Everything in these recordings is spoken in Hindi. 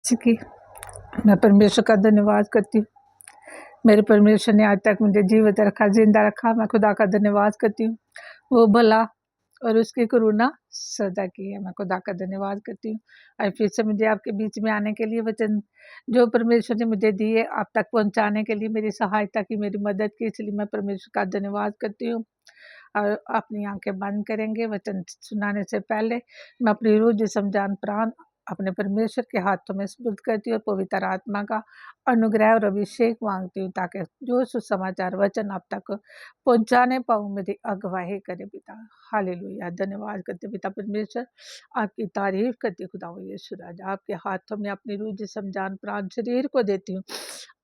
कि मैं परमेश्वर का धन्यवाद करती हूँ। मेरे परमेश्वर ने आज तक मुझे जीवित रखा, जिंदा रखा। मैं खुदा का धन्यवाद करती हूँ। वो भला और उसकी करुणा सदा की है। मैं खुदा का धन्यवाद करती हूँ। आज फिर से मुझे आपके बीच में आने के लिए वचन जो परमेश्वर ने मुझे दिए आप तक पहुँचाने के लिए, मेरी सहायता की, मेरी मदद की, इसलिए मैं परमेश्वर का धन्यवाद करती हूँ। और अपनी आंखें बंद करेंगे। वचन सुनाने से पहले मैं अपनी रूह, जिस्म, जान, प्राण अपने परमेश्वर के हाथों में सुपुर्द करती हूँ और पवित्र आत्मा का अनुग्रह और अभिषेक मांगती हूँ, ताकि जो सुसमाचार वचन आप तक पहुँचाने पाऊँ, मेरी अगुवाही करे पिता। हालेलुया। धन्यवाद करते पिता परमेश्वर, आपकी तारीफ करती खुदा यीशु राजा। आपके हाथों में अपनी रूह, जिस्म, जान, प्राण, शरीर को देती हूँ।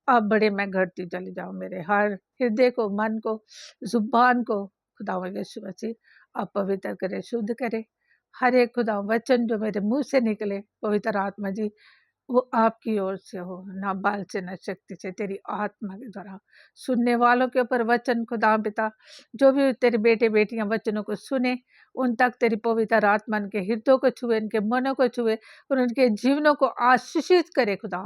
आप बड़े मैं घटती चली जाऊँ। मेरे हर हृदय को, मन को, जुबान को खुदा यीशु मसीह आप पवित्र करे, शुद्ध करे। हर एक खुदा वचन जो मेरे मुंह से निकले पवित्र आत्मा जी, वो आपकी ओर से हो, ना बाल से ना शक्ति से, तेरी आत्मा के द्वारा। सुनने वालों के ऊपर वचन खुदा पिता, जो भी तेरे बेटे बेटियां वचनों को सुने, उन तक तेरी पवित्र आत्मा उनके हृदयों को छुए, उनके मनों को छुए और उनके जीवनों को आशीषित करे खुदा।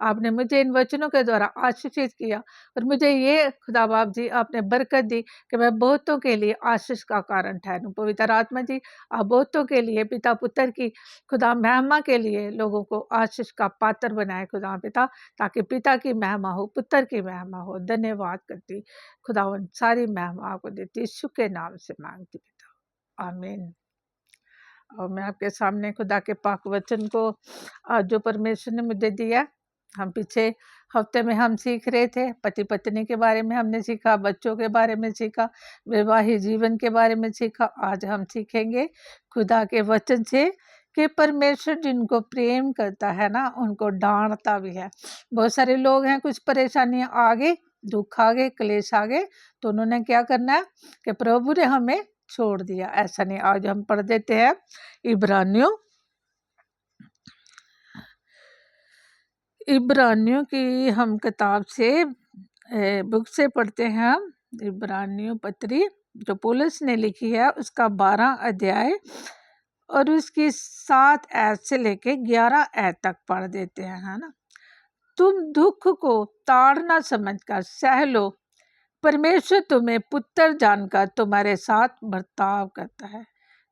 आपने मुझे इन वचनों के द्वारा आशीषित किया और मुझे ये खुदा बाप जी आपने बरकत दी कि मैं बहुतों के लिए आशीष का कारण ठहरूं। पवित्र आत्मा जी, आप बहुतों के लिए पिता पुत्र की खुदा महिमा के लिए लोगों को आशीष का पात्र बनाए खुदा पिता, ताकि पिता की महिमा हो, पुत्र की महिमा हो। धन्यवाद करती खुदावन, सारी महिमा आपको देती, यीशु के नाम से मांगती पिता, आमीन। और मैं आपके सामने खुदा के पाक वचन को आज जो परमेश्वर ने मुझे दिया, हम पीछे हफ्ते में हम सीख रहे थे, पति पत्नी के बारे में हमने सीखा, बच्चों के बारे में सीखा, वैवाहिक जीवन के बारे में सीखा। आज हम सीखेंगे खुदा के वचन से कि परमेश्वर जिनको प्रेम करता है ना, उनको डांटता भी है। बहुत सारे लोग हैं, कुछ परेशानियां आ गई, दुख आ गए, क्लेश आ गए, तो उन्होंने क्या करना है कि प्रभु ने हमें छोड़ दिया। ऐसा नहीं। आज हम पढ़ देते हैं इब्रानियों की हम किताब से बुक से पढ़ते हैं हम। इब्रानियों पत्री जो पौलुस ने लिखी है, उसका 12 अध्याय और उसकी 7 आयत से लेके 11 आयत तक पढ़ देते हैं, है ना। तुम दुख को ताड़ना समझकर सह लो, परमेश्वर तुम्हें पुत्र जानकर तुम्हारे साथ बर्ताव करता है।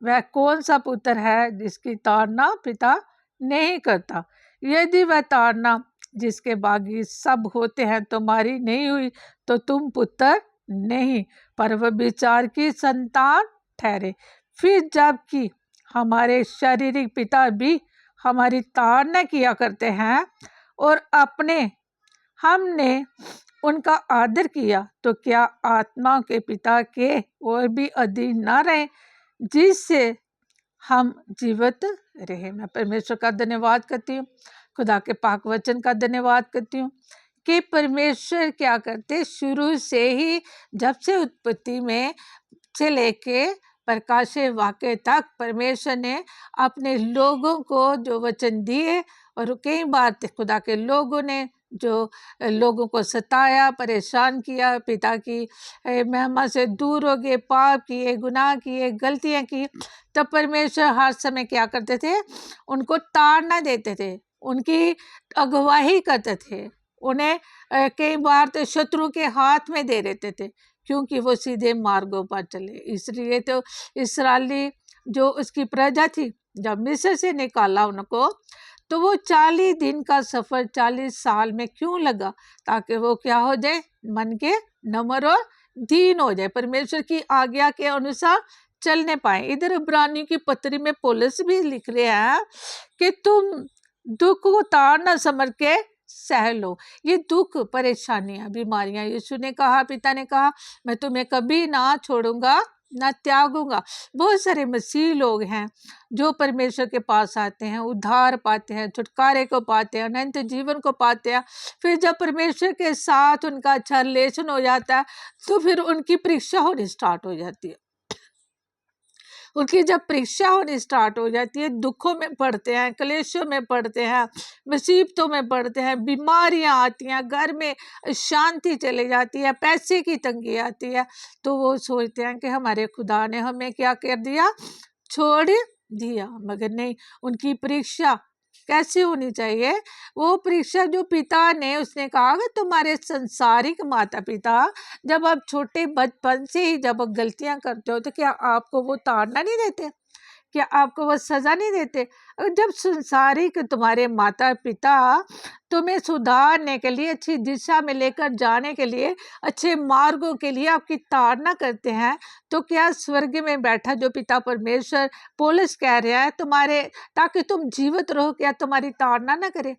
वह कौन सा पुत्र है जिसकी ताड़ना पिता नहीं करता? यदि वह ताड़ना जिसके बागी सब होते हैं तुम्हारी नहीं हुई, तो तुम पुत्र नहीं पर वह विचार की संतान ठहरे। फिर जबकि हमारे शारीरिक पिता भी हमारी ताड़ना किया करते हैं और हमने उनका आदर किया, तो क्या आत्मा के पिता के और भी अधीन न रहे, जिससे हम जीवित रहे। मैं परमेश्वर का धन्यवाद करती हूँ, खुदा के पाक वचन का धन्यवाद करती हूँ कि परमेश्वर क्या करते, शुरू से ही जब से उत्पत्ति में से लेके प्रकाश वाक्य तक परमेश्वर ने अपने लोगों को जो वचन दिए, और कई बार खुदा के लोगों ने जो लोगों को सताया, परेशान किया, पिता की महिमा से दूर हो गए, पाप किए, गुनाह किए, गलतियां की, तब परमेश्वर हर समय क्या करते थे, उनको ताड़ना देते थे, उनकी अगुवाही करते थे, उन्हें कई बार तो शत्रु के हाथ में दे देते थे, क्योंकि वो सीधे मार्गों पर चले। इसलिए तो इस्राएली जो उसकी प्रजा थी, जब मिस्र से निकाला उनको, तो वो 40 दिन का सफर 40 साल में क्यों लगा? ताकि वो क्या हो जाए, मन के नम्र और दीन हो जाए, परमेश्वर की आज्ञा के अनुसार चलने पाए। इधर इब्रानियों की पत्री में पौलुस भी लिख रहे हैं कि तुम दुख को ताड़ न समझ के सह लो। ये दुख, परेशानियां, बीमारियां, यीशु ने कहा, पिता ने कहा, मैं तुम्हें कभी ना छोड़ूंगा ना त्यागूंगा। बहुत सारे मसीह लोग हैं जो परमेश्वर के पास आते हैं, उद्धार पाते हैं, छुटकारे को पाते हैं, अनंत जीवन को पाते हैं। फिर जब परमेश्वर के साथ उनका अच्छा रिलेशन हो जाता है, तो फिर उनकी परीक्षा होनी स्टार्ट हो जाती है। उनकी जब परीक्षा होनी स्टार्ट हो जाती है, दुखों में पड़ते हैं, क्लेशों में पड़ते हैं, मुसीबतों में पड़ते हैं, बीमारियां आती हैं, घर में शांति चली जाती है, पैसे की तंगी आती है, तो वो सोचते हैं कि हमारे खुदा ने हमें क्या कर दिया, छोड़ दिया। मगर नहीं, उनकी परीक्षा कैसी होनी चाहिए? वो परीक्षा जो पिता ने उसने कहा कि तुम्हारे संसारिक माता पिता जब आप छोटे बचपन से ही जब गलतियां करते हो तो क्या आपको वो ताड़ना नहीं देते? क्या आपको वो सजा नहीं देते? जब संसारिक तुम्हारे माता पिता तुम्हें सुधारने के लिए, अच्छी दिशा में लेकर जाने के लिए, अच्छे मार्गों के लिए आपकी ताड़ना करते हैं, तो क्या स्वर्ग में बैठा जो पिता परमेश्वर, पौलुस कह रहा है तुम्हारे, ताकि तुम जीवित रहो, क्या तुम्हारी ताड़ना ना करे?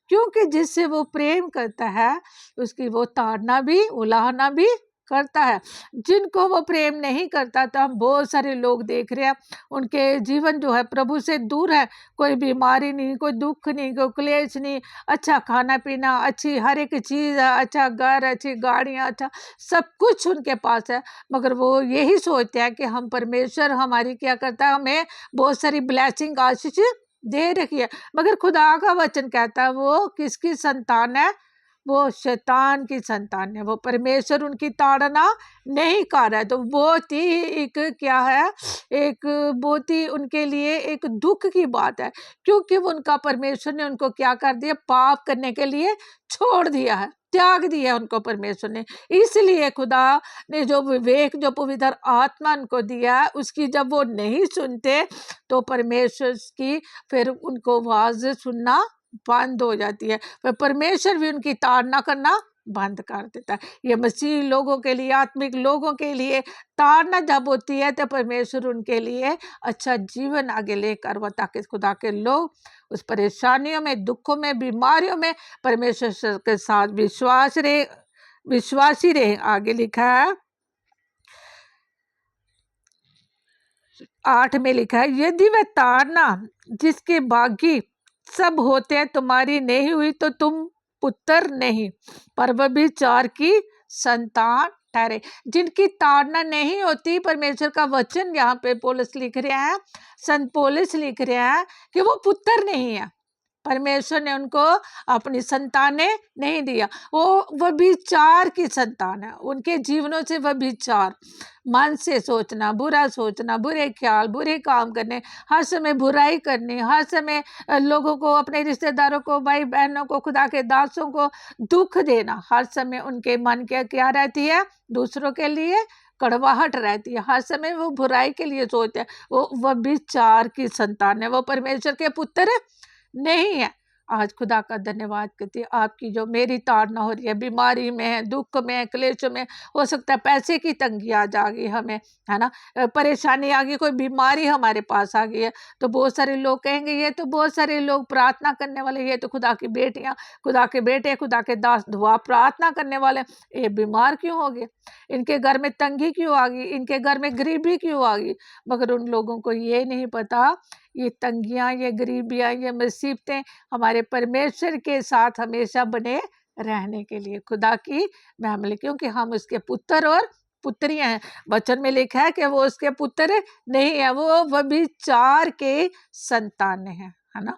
क्योंकि जिससे वो प्रेम करता है उसकी वो ताड़ना भी, उलाहना भी करता है। जिनको वो प्रेम नहीं करता, तो हम बहुत सारे लोग देख रहे हैं उनके जीवन जो है प्रभु से दूर है। कोई बीमारी नहीं, कोई दुख नहीं, कोई क्लेश नहीं, अच्छा खाना पीना, अच्छी हर एक चीज़ है, अच्छा घर, अच्छी गाड़ियाँ, अच्छा सब कुछ उनके पास है, मगर वो यही सोचते हैं कि हम परमेश्वर हमारी क्या करता है, हमें बहुत सारी ब्लेसिंग आशीष दे रखी है। मगर खुदा का वचन कहता है वो किसकी संतान है? वो शैतान की संतान है। वो परमेश्वर उनकी ताड़ना नहीं कर रहा है। तो बहुत ही एक क्या है, एक बहुत ही उनके लिए एक दुख की बात है, क्योंकि वो उनका परमेश्वर ने उनको क्या कर दिया, पाप करने के लिए छोड़ दिया है, त्याग दिया उनको परमेश्वर ने। इसलिए खुदा ने जो विवेक, जो पवित्र आत्मा उनको दिया, उसकी जब वो नहीं सुनते तो परमेश्वर की फिर उनको आवाज सुनना बंद हो जाती है, फिर परमेश्वर भी उनकी ताड़ना करना बंद कर देता है। ये मसीह लोगों के लिए, आत्मिक लोगों के लिए ताड़ना जब होती है तो परमेश्वर उनके लिए अच्छा जीवन आगे लेकर वो, ताकि खुदा के लोग उस परेशानियों में, दुखों में, बीमारियों में परमेश्वर के साथ विश्वासी रहे। आगे लिखा है 8 में लिखा है, यदि वह ताड़ना जिसके बागी सब होते हैं तुम्हारी नहीं हुई तो तुम पुत्र नहीं पर व्यभिचार की संतान ठहरे। जिनकी ताड़ना नहीं होती, परमेश्वर का वचन यहाँ पे पौलुस लिख रहे हैं, संत पौलुस लिख रहे हैं कि वो पुत्र नहीं है। परमेश्वर ने उनको अपनी संतानें नहीं दिया, वो व्यभिचार की संतान है। उनके जीवनों से व्यभिचार, मन से सोचना, बुरा सोचना, बुरे ख्याल, बुरे काम करने, हर समय बुराई करनी, हर समय लोगों को, अपने रिश्तेदारों को, भाई बहनों को, खुदा के दासों को दुख देना, हर समय उनके मन के क्या रहती है, दूसरों के लिए कड़वाहट रहती है, हर समय वो बुराई के लिए सोचते हैं। वो व्यभिचार की संतान है, वो परमेश्वर के पुत्र नहीं है। आज खुदा का धन्यवाद करती है, आपकी जो मेरी ताड़ना हो रही है, बीमारी में है, दुख में है, क्लेश में, हो सकता है पैसे की तंगी आ जाएगी हमें, है ना, परेशानी आ गई, कोई बीमारी हमारे पास आ गई है, तो बहुत सारे लोग कहेंगे, ये तो बहुत सारे लोग प्रार्थना करने वाले, ये तो खुदा की बेटियां, खुदा के बेटे, खुदा के दास दुआ प्रार्थना करने वाले, ये बीमार क्यों हो गए, इनके घर में तंगी क्यों आ गई, इनके घर में गरीबी क्यों आ गई? मगर उन लोगों को ये नहीं पता, ये तंगियां, ये गरीबियां, ये मुसीबतें हमारे परमेश्वर के साथ हमेशा बने रहने के लिए, खुदा की महिमा, क्योंकि हम उसके पुत्र और पुत्रियां हैं। वचन में लिखा है कि वो उसके पुत्र नहीं है, वो व्यभिचार के संतान है ना।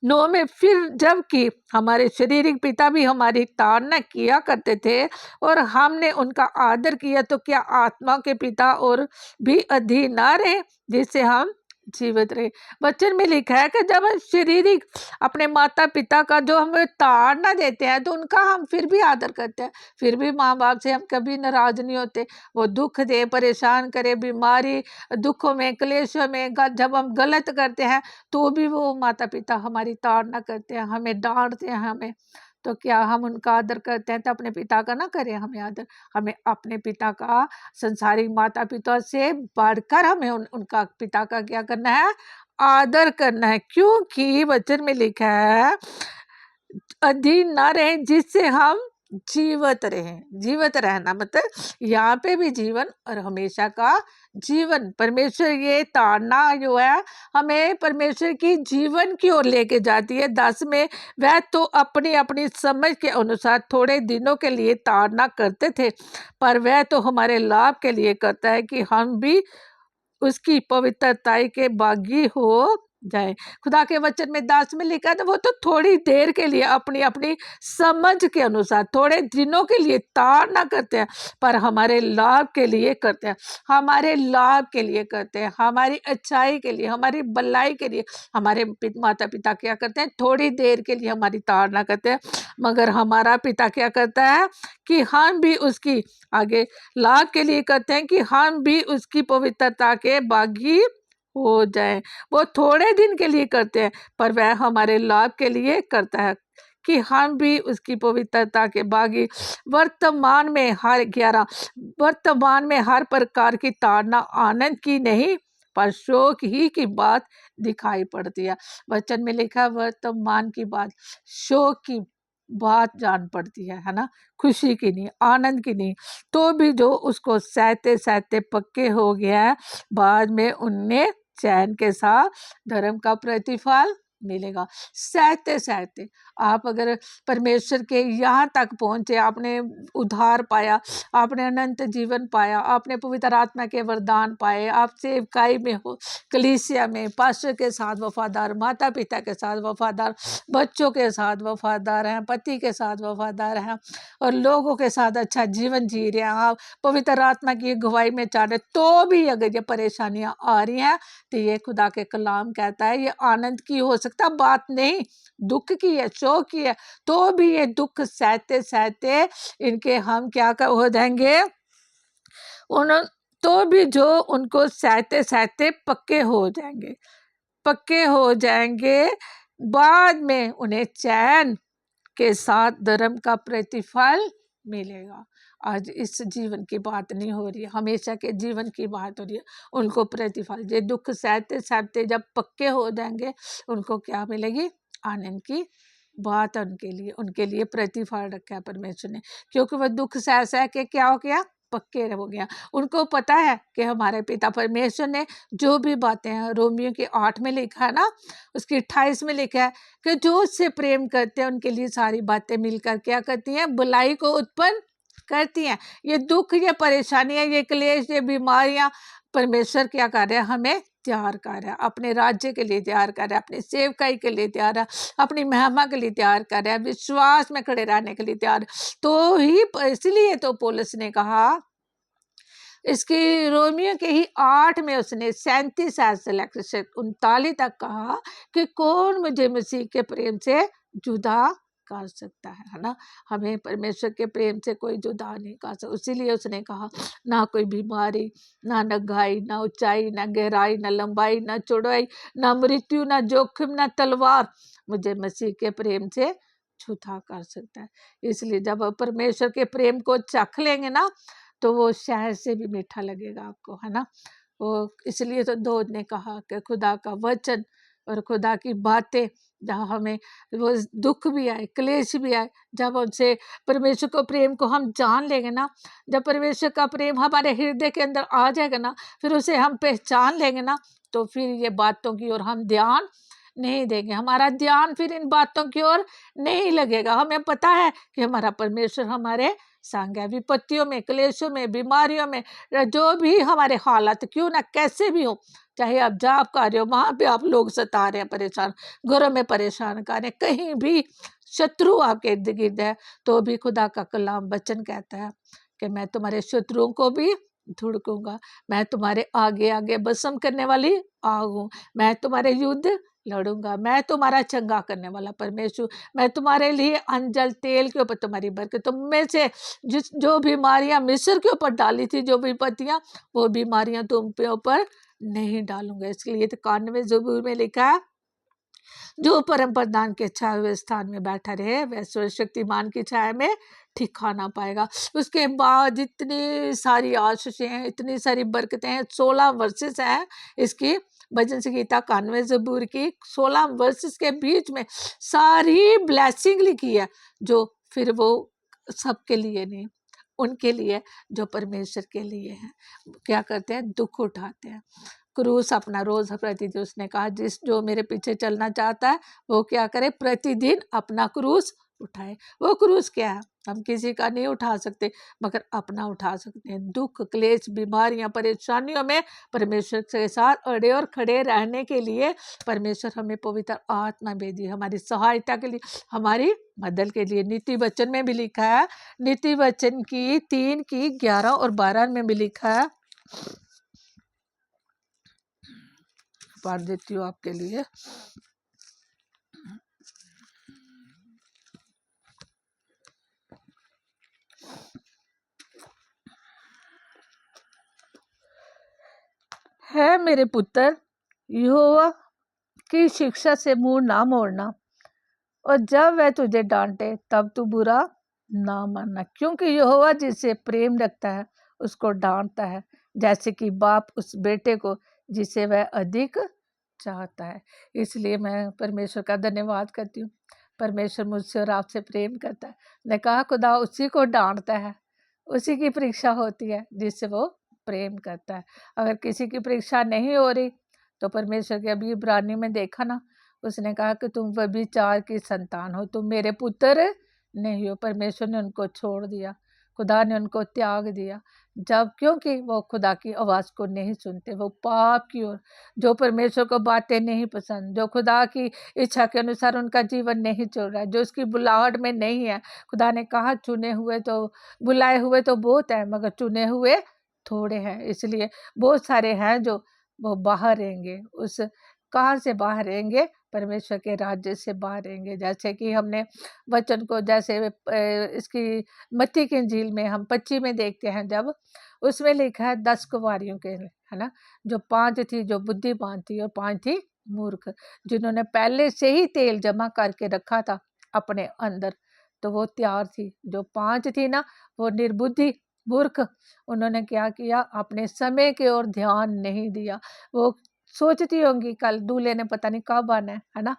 9 में, फिर जबकि हमारे शारीरिक पिता भी हमारी ताड़ना किया करते थे और हमने उनका आदर किया, तो क्या आत्मा के पिता और भी अधीन ना रहे जिससे हम जीवित रहे। वचन में लिखा है कि जब हम शारीरिक अपने माता पिता का जो हमें ताड़ना देते हैं तो उनका हम फिर भी आदर करते हैं, फिर भी माँ बाप से हम कभी नाराज नहीं होते। वो दुख दे, परेशान करे, बीमारी, दुखों में, क्लेशों में, जब हम गलत करते हैं तो भी वो माता पिता हमारी ताड़ना करते हैं, हमें डांटते हैं हमें, तो क्या हम उनका आदर करते हैं? तो अपने पिता का ना करें हमें आदर, हमें अपने पिता का, संसारिक माता पिता से बढ़कर हमें उनका पिता का क्या करना है, आदर करना है, क्योंकि वचन में लिखा है अधीन ना रहे जिससे हम जीवित रहें। जीवित रहना मतलब यहाँ पे भी जीवन और हमेशा का जीवन। परमेश्वर ये ताड़ना जो है हमें परमेश्वर की जीवन की ओर लेके जाती है। 10 में, वह तो अपनी अपनी समझ के अनुसार थोड़े दिनों के लिए ताड़ना करते थे, पर वह तो हमारे लाभ के लिए करता है कि हम भी उसकी पवित्रताई के बागी हो जाए। खुदा के वचन में दास में लिखा था वो तो थोड़ी देर के लिए अपनी अपनी समझ के अनुसार थोड़े दिनों के लिए ताड़ना करते हैं, पर हमारे लाभ के लिए करते हैं, हमारे लाभ के लिए करते हैं, हमारी अच्छाई के लिए, हमारी भलाई के लिए। हमारे माता पिता क्या करते हैं, थोड़ी देर के लिए हमारी ताड़ना करते हैं, मगर हमारा पिता क्या करता है कि हम भी उसकी आगे लाभ के लिए करते हैं, कि हम भी उसकी पवित्रता के बागी हो जाए। वो थोड़े दिन के लिए करते हैं, पर वह हमारे लाभ के लिए करता है, कि हम भी उसकी पवित्रता के बागी। वर्तमान में हर प्रकार की ताड़ना आनंद की नहीं, पर शोक ही की बात दिखाई पड़ती है। वचन में लिखा वर्तमान की बात, शोक की बात जान पड़ती है ना, खुशी की नहीं, आनंद की नहीं। तो भी जो उसको सहते सहते पक्के हो गया है, बाद में उनने चैन के साथ धर्म का प्रतिफल मिलेगा। सहते सहते आप अगर परमेश्वर के यहाँ तक पहुँचे, आपने उद्धार पाया, आपने अनंत जीवन पाया, आपने पवित्र आत्मा के वरदान पाए, आप सेवकाई में हो, कलीसिया में पास्टर के साथ वफादार, माता पिता के साथ वफादार, बच्चों के साथ वफादार हैं, पति के साथ वफादार हैं, और लोगों के साथ अच्छा जीवन जी रहे हैं, आप पवित्र आत्मा की गवाही में चाह रहे, तो भी अगर ये परेशानियां आ रही हैं, तो ये खुदा के कलाम कहता है ये आनंद की हो सकता बात नहीं, दुख की है, शोक की है। तो भी ये दुख सहते सहते इनके हम क्या हो जाएंगे, उन तो भी जो उनको सहते सहते पक्के हो जाएंगे, पक्के हो जाएंगे, बाद में उन्हें चैन के साथ धर्म का प्रतिफल मिलेगा। आज इस जीवन की बात नहीं हो रही है, हमेशा के जीवन की बात हो रही है। उनको प्रतिफल, ये दुख सहते सहते जब पक्के हो जाएंगे, उनको क्या मिलेगी, आनंद की बात है। उनके लिए प्रतिफल रखा है परमेश्वर ने, क्योंकि वह दुख सह सह के क्या हो गया, पक्के हो गया। उनको पता है कि हमारे पिता परमेश्वर ने जो भी बातें हैं, रोमियो की 8 में लिखा है ना, उसकी 28 में लिखा है कि जो उससे प्रेम करते हैं उनके लिए सारी बातें मिलकर क्या करती हैं, बुलाई को उत्पन्न करती हैं। ये दुख, ये परेशानियां, ये क्लेश, ये बीमारियां परमेश्वर क्या कर रहे हैं, हमें तैयार कर रहा है, अपने राज्य के लिए तैयार कर रहा है, अपनी सेवकाई के लिए तैयार है, अपनी महिमा के लिए तैयार कर रहा है, विश्वास में खड़े रहने के लिए तैयार। तो ही इसलिए तो पौलुस ने कहा, इसकी रोमियो के ही 8 में उसने 37 से लेकर 39 तक कहा कि कौन मुझे मसीह के प्रेम से जुदा कर सकता है ना। हमें परमेश्वर के प्रेम से कोई जुदा नहीं कर सकता। इसीलिए उसने कहा, ना कोई बीमारी, ना नंगाई, ना ऊंचाई, ना गहराई, ना लंबाई, ना चौड़ाई, ना मृत्यु, ना जोखिम, ना तलवार मुझे मसीह के प्रेम से जुदा कर सकता है। इसलिए जब आप परमेश्वर के प्रेम को चख लेंगे ना, तो वो शहद से भी मीठा लगेगा आपको, है ना। वो इसलिए तो दाऊद ने कहा कि खुदा का वचन और खुदा की बातें, जहाँ हमें वो दुख भी आए, क्लेश भी आए, जब उनसे परमेश्वर को प्रेम को हम जान लेंगे ना, जब परमेश्वर का प्रेम हमारे हृदय के अंदर आ जाएगा ना, फिर उसे हम पहचान लेंगे ना, तो फिर ये बातों की ओर हम ध्यान नहीं देंगे, हमारा ध्यान फिर इन बातों की ओर नहीं लगेगा। हमें पता है कि हमारा परमेश्वर हमारे संग है, विपत्तियों में, क्लेशों में, बीमारियों में, जो भी हमारे हालात क्यों ना कैसे भी हो, चाहे आप जॉब कर रहे हो, वहां पे आप लोग सता रहे हैं, परेशान, घरों में परेशान कर रहे हैं, कहीं भी शत्रु आपके इर्द गिर्द है, तो भी खुदा का कलाम वचन कहता है कि मैं तुम्हारे शत्रुओं को भी धुड़कूंगा, मैं तुम्हारे आगे आगे भस्म करने वाली आग हूँ, मैं तुम्हारे युद्ध लड़ूंगा, मैं तुम्हारा चंगा करने वाला परमेश्वर, मैं तुम्हारे लिए अंजल तेल के ऊपर तुम्हारी बरकत, तुम में से जो बीमारियां मिस्र के ऊपर डाली थी, जो विपत्तियां, वो बीमारियां तुम पे ऊपर नहीं डालूंगा। इसलिए तो 91 ज़बूर में लिखा है, जो परम प्रधान के छाए हुए स्थान में बैठा रहे, वह सर्वशक्तिमान की छाया में ठिकाना पाएगा। उसके बाद इतनी सारी आशीषें हैं, इतनी सारी बरकतें हैं, 16 वर्सेस हैं इसकी भजन संगीता 91 ज़बूर की 16 वर्सेस के बीच में सारी ब्लेसिंग लिखी है, जो फिर वो सबके लिए नहीं, उनके लिए जो परमेश्वर के लिए हैं। क्या करते हैं, दुख उठाते हैं, क्रूस अपना रोज प्रतिदिन, उसने कहा जो मेरे पीछे चलना चाहता है वो क्या करे, प्रतिदिन अपना क्रूस उठाए। वो क्रूस क्या है? हम किसी का नहीं उठा सकते, मगर अपना उठा सकते हैं। दुख, क्लेश, बीमारियां, परेशानियों में परमेश्वर के साथ अड़े और खड़े रहने के लिए परमेश्वर हमें पवित्र आत्मा भेजी, हमारी सहायता के लिए, हमारी मदद के लिए। नीति वचन में भी लिखा है, नीति वचन की 3 की 11 और 12 में भी लिखा है, पढ़ देती हूँ आपके लिए। है मेरे पुत्र, यहोवा की शिक्षा से मुंह ना मोड़ना, और जब वह तुझे डांटे तब तू बुरा ना मानना, क्योंकि यहोवा जिसे प्रेम रखता है उसको डांटता है, जैसे कि बाप उस बेटे को जिसे वह अधिक चाहता है। इसलिए मैं परमेश्वर का धन्यवाद करती हूँ। परमेश्वर मुझसे और आपसे प्रेम करता है। ने कहा खुदा उसी को डांटता है, उसी की परीक्षा होती है जिससे वो प्रेम करता है। अगर किसी की परीक्षा नहीं हो रही तो परमेश्वर के, अभी इब्रानी में देखा ना, उसने कहा कि तुम व्यभिचार की संतान हो, तुम मेरे पुत्र नहीं हो। परमेश्वर ने उनको छोड़ दिया, खुदा ने उनको त्याग दिया, जब क्योंकि वो खुदा की आवाज़ को नहीं सुनते, वो पाप की ओर, जो परमेश्वर को बातें नहीं पसंद, जो खुदा की इच्छा के अनुसार उनका जीवन नहीं चल रहा है, जो उसकी बुलाहट में नहीं है। खुदा ने कहा चुने हुए तो, बुलाए हुए तो बहुत है, मगर चुने हुए थोड़े हैं। इसलिए बहुत सारे हैं जो वो बाहर रहेंगे। उस कहाँ से बाहर रहेंगे? परमेश्वर के राज्य से बाहर रहेंगे। जैसे कि हमने वचन को, जैसे इसकी मत्ती की इंजील में हम 25 में देखते हैं, जब उसमें लिखा है 10 कुँवारियों के, है ना, जो 5 थी जो बुद्धिमान थी और 5 थी मूर्ख, जिन्होंने पहले से ही तेल जमा करके रखा था अपने अंदर, तो वो तैयार थी। जो 5 थी ना, वो निर्बुद्धि मूर्ख, उन्होंने क्या किया? अपने समय की ओर ध्यान नहीं दिया। वो सोचती होंगी कल दूल्हे ने पता नहीं कब आना है ना,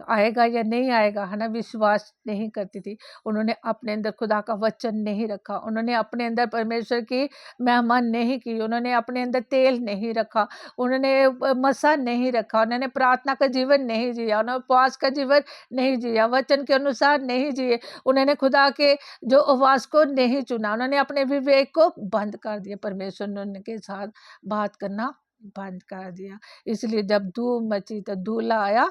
आएगा या नहीं आएगा, है ना, विश्वास नहीं करती थी। उन्होंने अपने अंदर खुदा का वचन नहीं रखा, उन्होंने अपने अंदर परमेश्वर की मेहमान नहीं की, उन्होंने अपने अंदर तेल नहीं रखा, उन्होंने मसा नहीं रखा, उन्होंने प्रार्थना का जीवन नहीं जिया, उन्होंने उपवास का जीवन नहीं जिया, वचन के अनुसार नहीं जिए, उन्होंने खुदा के जो आवाज़ को नहीं चुना, उन्होंने अपने विवेक को बंद कर दिया, परमेश्वर ने उनके साथ बात करना बंद कर दिया। इसलिए जब धूम मची तो दूल्हा आया,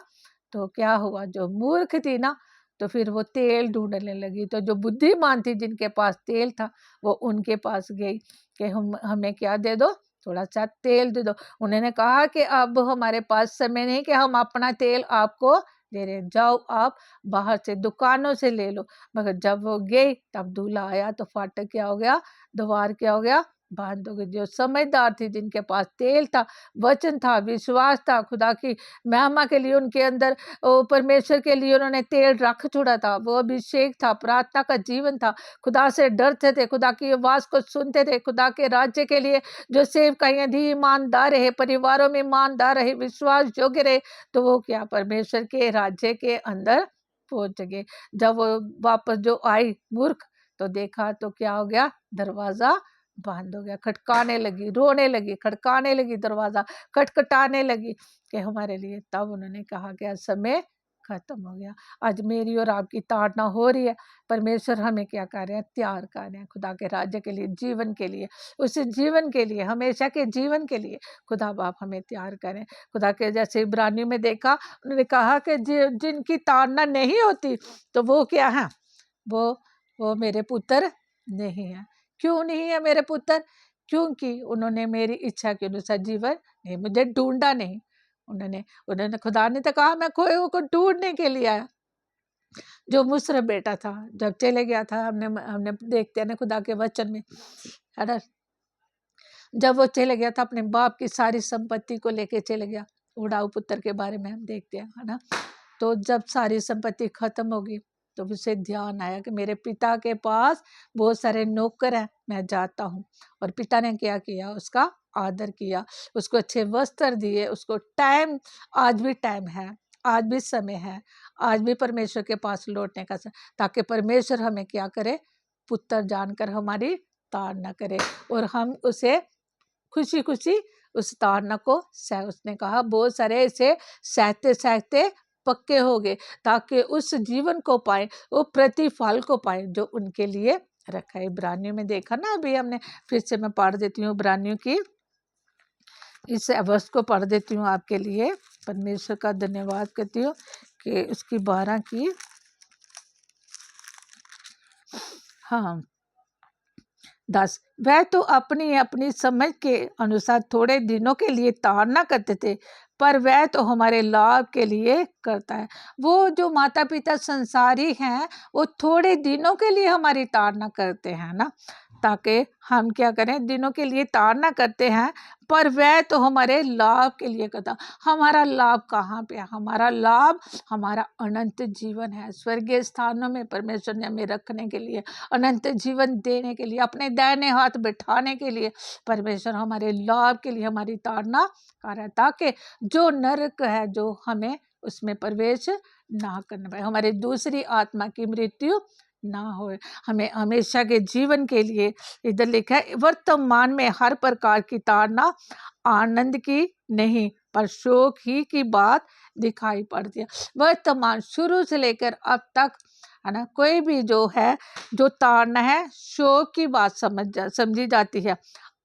तो क्या हुआ? जो मूर्ख थी ना, तो फिर वो तेल ढूंढने लगी, तो जो बुद्धिमान थी जिनके पास तेल था वो उनके पास गई कि हमें क्या दे दो, थोड़ा सा तेल दे दो। उन्होंने कहा कि अब हमारे पास समय नहीं कि हम अपना तेल आपको दे रहे हैं, जाओ आप बाहर से दुकानों से ले लो। मगर जब वो गई तब दूल्हा आया तो फाटक क्या हो गया? द्वार क्या हो गया? बंद हो गई। जो समझदार थी, जिनके पास तेल था, वचन था, विश्वास था, खुदा की महिमा के लिए उनके अंदर, परमेश्वर के लिए उन्होंने तेल रख छोड़ा था, वो अभिषेक था, प्रार्थना का जीवन था, खुदा से डरते थे, खुदा की आवाज़ को सुनते थे, खुदा के राज्य के लिए जो सेवकाइयाँ थी ईमानदार रहे, परिवारों में ईमानदार रहे, विश्वास योग्य रहे, तो वो क्या परमेश्वर के राज्य के अंदर पहुंच गए। जब वो वापस जो आई मूर्ख, तो देखा तो क्या हो गया? दरवाज़ा बंद हो गया, खटकाने लगी, रोने लगी, खटकाने लगी, दरवाज़ा खटखटाने लगी कि हमारे लिए। तब उन्होंने कहा कि आज समय खत्म हो गया। आज मेरी और आपकी ताड़ना हो रही है। परमेश्वर हमें क्या कर रहे हैं? तैयार कर रहे हैं खुदा के राज्य के लिए, जीवन के लिए, उस जीवन के लिए, हमेशा के जीवन के लिए खुदा बाप हमें तैयार करें। खुदा के, जैसे इब्रानियों में देखा, उन्होंने कहा कि जिनकी ताड़ना नहीं होती तो वो क्या है? वो मेरे पुत्र नहीं है। क्यों नहीं है मेरे पुत्र? क्योंकि उन्होंने मेरी इच्छा के अनुसार जीवन नहीं, मुझे ढूंढा नहीं। उन्होंने उन्होंने खुदा ने तो कहा मैं खोए को ढूंढने के लिए आया। जो मुसर बेटा था, जब चले गया था, हमने हमने देखते हैं ना खुदा के वचन में, है ना, जब वो चले गया था अपने बाप की सारी संपत्ति को लेके चले गया। उड़ाऊ पुत्र के बारे में हम देखते हैं, है ना। तो जब सारी संपत्ति खत्म होगी तो उसे ध्यान आया कि मेरे पिता के पास बहुत सारे नौकर हैं, मैं जाता हूँ। और पिता ने क्या किया? उसका आदर किया, उसको अच्छे वस्त्र दिए, उसको टाइम, आज भी टाइम है, आज भी समय है, आज भी परमेश्वर के पास लौटने का समय, ताकि परमेश्वर हमें क्या करे? पुत्र जानकर हमारी ताड़ना करे और हम उसे खुशी खुशी उस ताड़ना को सह। उसने कहा बहुत सारे ऐसे सहते सहते पक्के हो गए, ताकि उस जीवन को पाए, वो प्रतिफल को पाए जो उनके लिए रखा है। इब्रानियों में देखा ना, अभी हमने, फिर से मैं पढ़ देती हूँ इब्रानियों की इस अवस्थ को पढ़ देती हूँ आपके लिए। परमेश्वर का धन्यवाद करती हूँ कि उसकी 12 की, हाँ 10, वह तो अपनी अपनी समझ के अनुसार थोड़े दिनों के लिए ताड़ना करते थे, पर वह तो हमारे लाभ के लिए करता है। वो जो माता पिता संसारी हैं, वो थोड़े दिनों के लिए हमारी ताड़ना करते हैं ना, ताकि हम क्या करें, दिनों के लिए ताड़ना करते हैं, पर वह तो हमारे लाभ के लिए करता। हमारा लाभ कहाँ पे है? हमारा लाभ हमारा अनंत जीवन है, स्वर्गीय स्थानों में परमेश्वर ने हमें रखने के लिए, अनंत जीवन देने के लिए, अपने दाहिने हाथ बिठाने के लिए परमेश्वर हमारे लाभ के लिए हमारी ताड़ना कर रहा है, ताकि जो नरक है, जो हमें उसमें प्रवेश ना करना पाए, हमारी दूसरी आत्मा की मृत्यु ना हो, हमें हमेशा के जीवन के लिए। इधर लिखा है, वर्तमान में हर प्रकार की ताड़ना आनंद की नहीं, पर शोक ही की बात दिखाई पड़ती है। वर्तमान शुरू से लेकर अब तक, है ना, कोई भी जो है, जो ताड़ना है, शोक की बात समझी जाती है,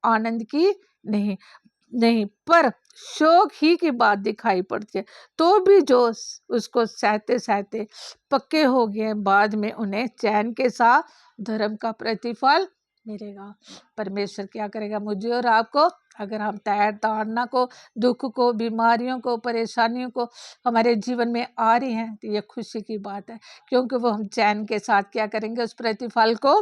आनंद की नहीं नहीं, पर शोक ही की बात दिखाई पड़ती है। तो भी जो उसको सहते सहते पक्के हो गए, बाद में उन्हें चैन के साथ धर्म का प्रतिफल मिलेगा। परमेश्वर क्या करेगा मुझे और आपको, अगर हम ताड़ना को, दुख को, बीमारियों को, परेशानियों को हमारे जीवन में आ रही हैं, तो ये खुशी की बात है, क्योंकि वो हम चैन के साथ क्या करेंगे, उस प्रतिफल को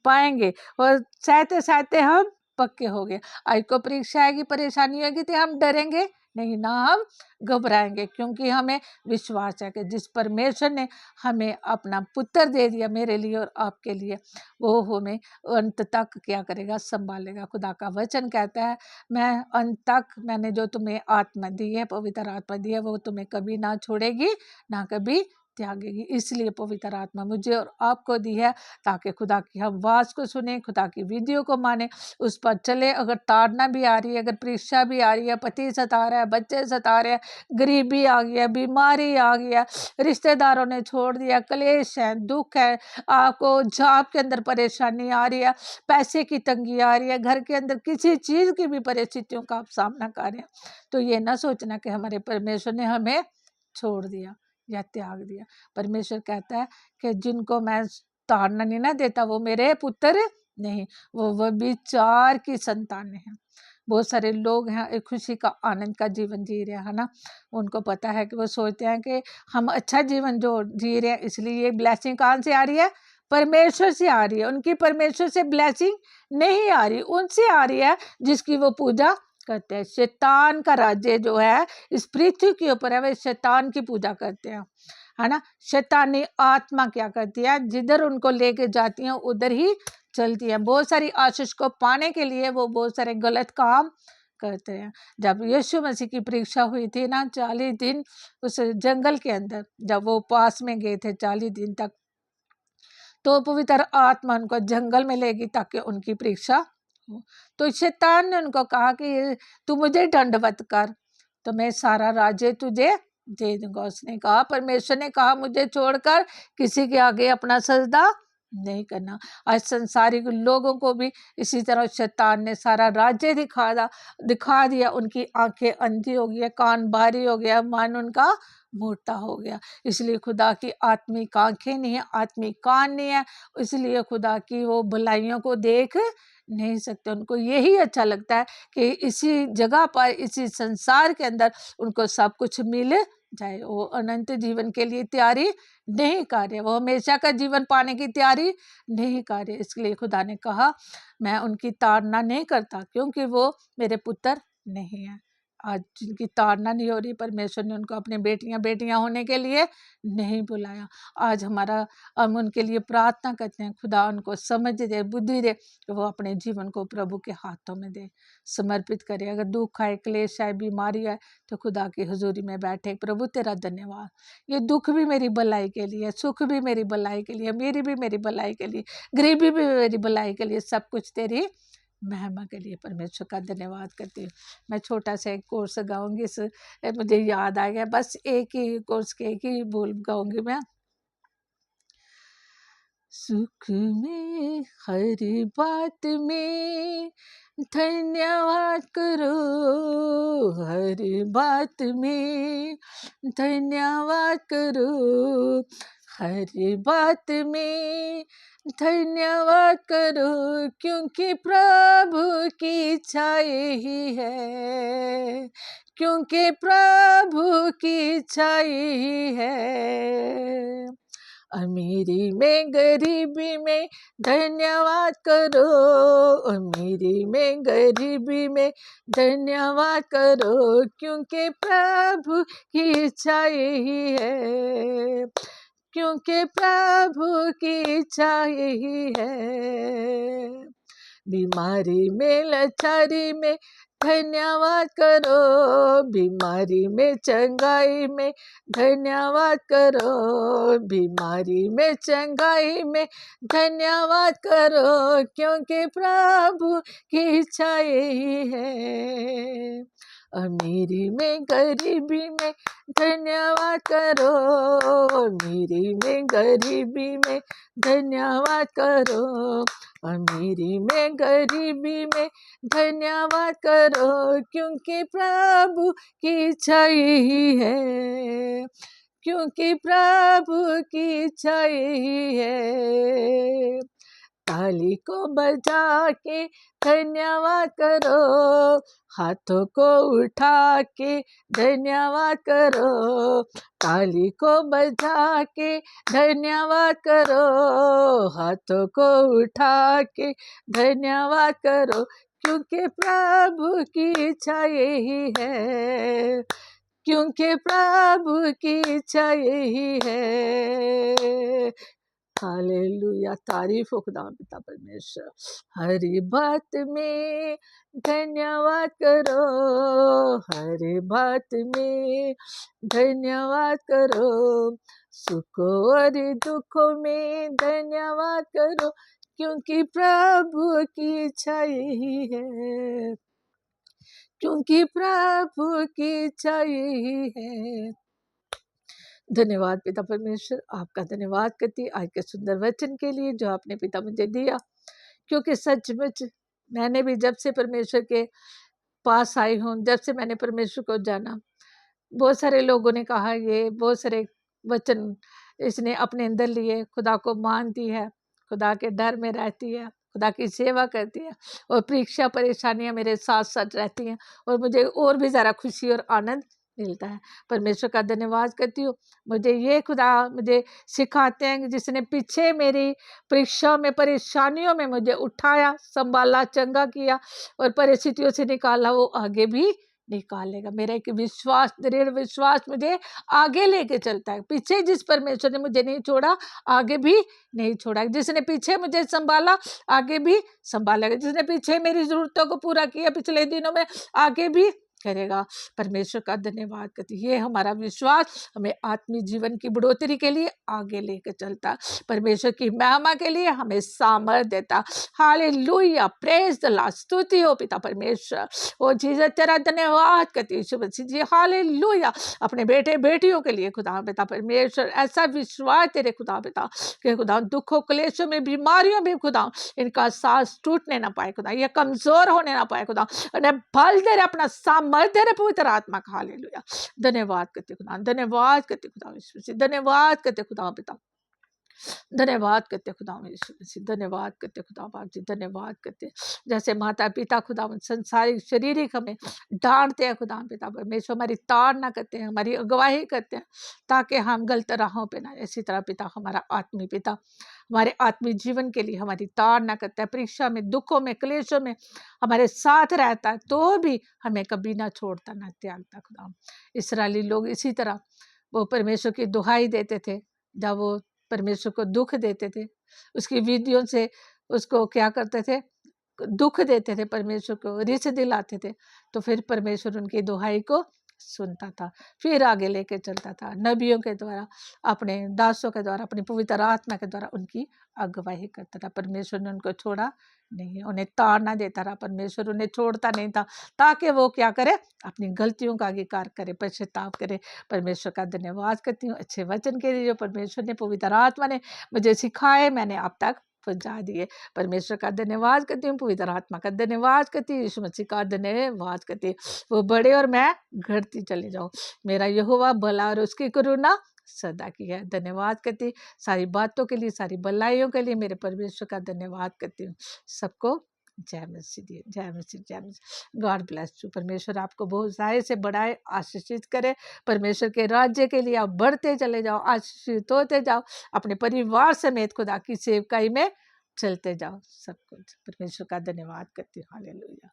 पाएंगे। और सहते सहते हम पक्के हो गए। आज को परीक्षा आएगी, परेशानी आएगी, तो हम डरेंगे नहीं ना, हम घबराएंगे, क्योंकि हमें विश्वास है कि जिस परमेश्वर ने हमें अपना पुत्र दे दिया, मेरे लिए और आपके लिए, वो हमें अंत तक क्या करेगा, संभालेगा। खुदा का वचन कहता है, मैं अंत तक, मैंने जो तुम्हें आत्मा दी है, पवित्र आत्मा दी है, वो तुम्हें कभी ना छोड़ेगी, ना कभी त्यागेगी। इसलिए पवित्र आत्मा मुझे और आपको दी है, ताकि खुदा की हम आवाज़ को सुने, खुदा की विधियों को माने, उस पर चले। अगर ताड़ना भी आ रही है, अगर परीक्षा भी आ रही है, पति सता रहा है, बच्चे सता रहे हैं, गरीबी आ गई है, बीमारी आ गई है, रिश्तेदारों ने छोड़ दिया, क्लेश है, दुख है, आपको जॉब के अंदर परेशानी आ रही है, पैसे की तंगी आ रही है, घर के अंदर किसी चीज़ की भी परिस्थितियों का आप सामना कर रहे हैं, तो ये ना सोचना कि हमारे परमेश्वर ने हमें छोड़ दिया या त्याग दिया। परमेश्वर कहता है कि जिनको मैं ताड़ना नहीं ना देता, वो मेरे पुत्र नहीं, वो व्यभिचार की संतान है। बहुत सारे लोग हैं, एक खुशी का, आनंद का जीवन जी रहे हैं ना, उनको पता है कि वो सोचते हैं कि हम अच्छा जीवन जो जी रहे हैं, इसलिए ये ब्लेसिंग कहाँ से आ रही है, परमेश्वर से आ रही है। उनकी परमेश्वर से ब्लेसिंग नहीं आ रही, उनसे आ रही है जिसकी वो पूजा करते हैं। शैतान का राज्य जो है इस पृथ्वी के ऊपर है, वे शैतान की पूजा करते हैं, है ना। शैतानी आत्मा क्या करती है, जिधर उनको लेके जाती हैं उधर ही चलती है। बहुत सारी आशीष को पाने के लिए वो बहुत सारे गलत काम करते हैं। जब यीशु मसीह की परीक्षा हुई थी ना, 40 दिन उस जंगल के अंदर, जब वो पास में गए थे 40 दिन तक, तो पवित्र आत्मा उनको जंगल में लेगी ताकि उनकी परीक्षा हो। तो शैतान ने उनको कहा कि तू मुझे दंडवत कर, तो मैं सारा राज्य तुझे दे दूंगा। उसने कहा, परमेश्वर ने कहा, मुझे छोड़कर किसी के आगे अपना सजदा नहीं करना। आज संसारिक लोगों को भी इसी तरह शैतान ने सारा राज्य दिखा दिया। उनकी आंखें अंधी हो गई, कान बारी हो गया, मन उनका मोटा हो गया। इसलिए खुदा की आत्मिक आंखें नहीं है, आत्मिक कान नहीं है, इसलिए खुदा की वो भलाइयों को देख नहीं सकते। उनको यही अच्छा लगता है कि इसी जगह पर, इसी संसार के अंदर उनको सब कुछ मिल जाए। वो अनंत जीवन के लिए तैयारी नहीं कर रहे, वो हमेशा का जीवन पाने की तैयारी नहीं कर रहे। इसलिए खुदा ने कहा, मैं उनकी ताड़ना नहीं करता, क्योंकि वो मेरे पुत्र नहीं है। आज जिनकी ताड़ना नहीं हो रही, परमेश्वर ने उनको अपने बेटियां होने के लिए नहीं बुलाया। आज हम उनके लिए प्रार्थना करते हैं, खुदा उनको समझ दे, बुद्धि दे, कि वो अपने जीवन को प्रभु के हाथों में दे, समर्पित करे। अगर दुख आए, क्लेश आए, बीमारी आए, तो खुदा की हुजूरी में बैठे, प्रभु तेरा धन्यवाद, ये दुख भी मेरी भलाई के लिए, सुख भी मेरी भलाई के लिए, मेरी भी मेरी भलाई के लिए, गरीबी भी मेरी भलाई के लिए, सब कुछ तेरी महिमा के लिए परमेश्वर का धन्यवाद करती हूँ। मैं छोटा सा एक कोर्स गाऊंगी, मुझे याद आ गया, बस एक ही कोर्स के एक ही बोल गाऊंगी मैं। सुख में हर बात में धन्यवाद करो, हर बात में धन्यवाद करो, हर बात में धन्यवाद करो, क्योंकि प्रभु की इच्छा यही है, क्योंकि प्रभु की इच्छा यही है। अमीरी में गरीबी में धन्यवाद करो, अमीरी में गरीबी में धन्यवाद करो, क्योंकि प्रभु की इच्छा यही है, क्योंकि प्रभु की इच्छा यही है। बीमारी में लाचारी में धन्यवाद करो, बीमारी में चंगाई में धन्यवाद करो, बीमारी में चंगाई में धन्यवाद करो, क्योंकि प्रभु की इच्छा यही है। अमीरी में गरीबी में धन्यवाद करो, अमीरी में गरीबी में धन्यवाद करो, अमीरी में गरीबी में धन्यवाद करो, क्योंकि प्रभु की इच्छा यही है, क्योंकि प्रभु की इच्छा यही है। ताली को बजा के धन्यवाद करो, हाथों को उठा के धन्यवाद करो, ताली को बजा के धन्यवाद करो, हाथों को उठा के धन्यवाद करो, क्योंकि प्रभु की इच्छा यही है, क्योंकि प्रभु की इच्छा यही है। हालेलुया, तारीफ हो खुदा पिता परमेश्वर। हर बात में धन्यवाद करो, हर बात में धन्यवाद करो, सुखों और दुखों में धन्यवाद करो, क्योंकि प्रभु की इच्छा यही है, क्योंकि प्रभु की इच्छा यही है। धन्यवाद पिता परमेश्वर, आपका धन्यवाद करती आज के सुंदर वचन के लिए जो आपने पिता मुझे दिया, क्योंकि सचमुच मैंने भी जब से परमेश्वर के पास आई हूँ, जब से मैंने परमेश्वर को जाना, बहुत सारे लोगों ने कहा, ये बहुत सारे वचन इसने अपने अंदर लिए, खुदा को मानती है, खुदा के डर में रहती है, खुदा की सेवा करती है, और परीक्षा परेशानियां मेरे साथ साथ रहती हैं, और मुझे और भी ज़्यादा खुशी और आनंद मिलता है। परमेश्वर का धन्यवाद करती हूँ। मुझे ये खुदा मुझे सिखाते हैं कि जिसने पीछे मेरी परीक्षा में परेशानियों में मुझे उठाया, संभाला, चंगा किया और परिस्थितियों से निकाला, वो आगे भी निकालेगा। मेरा एक विश्वास, दृढ़ विश्वास मुझे आगे लेके चलता है। पीछे जिस परमेश्वर ने मुझे नहीं छोड़ा, आगे भी नहीं छोड़ा। जिसने पीछे मुझे संभाला, आगे भी संभालेगा। जिसने पीछे मेरी जरूरतों को पूरा किया पिछले दिनों में, आगे भी करेगा। परमेश्वर का धन्यवाद करती, ये हमारा विश्वास हमें आत्मिक जीवन की बढ़ोतरी के लिए आगे लेकर चलता, परमेश्वर की महिमा के लिए हमें सामर्थ्य देता। हालेलुया, प्रेज द लॉर्ड, स्तुति हो पिता परमेश्वर। ओ जीसस, तेरा धन्यवाद करती यीशु मसीह जी। हालेलुया, अपने बेटे बेटियों के लिए खुदा पिता परमेश्वर ऐसा विश्वास तेरे खुदा पिता कि खुदा दुखों क्लेशों में बीमारियों में खुदा इनका सांस टूटने ना पाए, खुदा ये कमजोर होने ना पाए, खुदा उन्हें बल दे रहे, अपना सामर्थ्य दे रहे पवित्र आत्मा का। हालेलुया, धन्यवाद करते खुदा, धन्यवाद करते खुदा यीशु मसीह, धन्यवाद करते खुदा पिता, धन्यवाद करते खुदा यीशु मसीह, धन्यवाद करते खुदा बाप जी, धन्यवाद करते। जैसे माता पिता खुदा संसारिक शारीरिक हमें डांटते हैं खुदा पिता परमेश्वर, हमारी ताड़ना करते हैं, हमारी अगुवाही करते हैं ताकि हम गलत राहों पे ना, इसी तरह पिता हमारा आत्मीय पिता हमारे आत्मिक जीवन के लिए हमारी ताड़ना करता है, परीक्षा में, दुखों में, क्लेशों में हमारे साथ रहता है, तो भी हमें कभी ना छोड़ता ना त्यागता खुदा। इस्राएली लोग इसी तरह वो परमेश्वर की दुहाई देते थे, जब वो परमेश्वर को दुख देते थे, उसकी विधियों से उसको क्या करते थे, दुख देते थे, परमेश्वर को रिस दिलाते थे, तो फिर परमेश्वर उनकी दुहाई को सुनता था, फिर आगे लेके चलता था, नबियों के द्वारा, अपने दासों के द्वारा, अपनी पवित्र आत्मा के द्वारा उनकी अगुवाई करता था। परमेश्वर ने उनको छोड़ा नहीं, उन्हें ताड़ना देता रहा, परमेश्वर उन्हें छोड़ता नहीं था, ताकि वो क्या करे, अपनी गलतियों का अंगीकार करे, पश्चाताप करे। परमेश्वर का धन्यवाद करती हूँ अच्छे वचन के लिए जो परमेश्वर ने, पवित्र आत्मा ने मुझे सिखाए, मैंने आप तक पहुँचा दिए। परमेश्वर का धन्यवाद करती हूँ, पवित्र आत्मा का धन्यवाद करती हूँ, यीशु मसीह का धन्यवाद करती हूँ। वो बड़े और मैं घटती चली जाऊँ। मेरा यहोवा भला और उसकी करुणा सदा की है। धन्यवाद करती सारी बातों के लिए, सारी भलाइयों के लिए मेरे परमेश्वर का धन्यवाद करती हूँ। सबको जय मसीह दी, जय मसीह, जय मसीह। God bless you. परमेश्वर आपको बहुत ज़्यादा से बढ़ाए, आशीषित करे। परमेश्वर के राज्य के लिए आप बढ़ते चले जाओ, आशीषित होते जाओ, अपने परिवार समेत खुदा की सेवकाई में चलते जाओ। सब कुछ परमेश्वर का धन्यवाद करती हूँ। हालेलुया।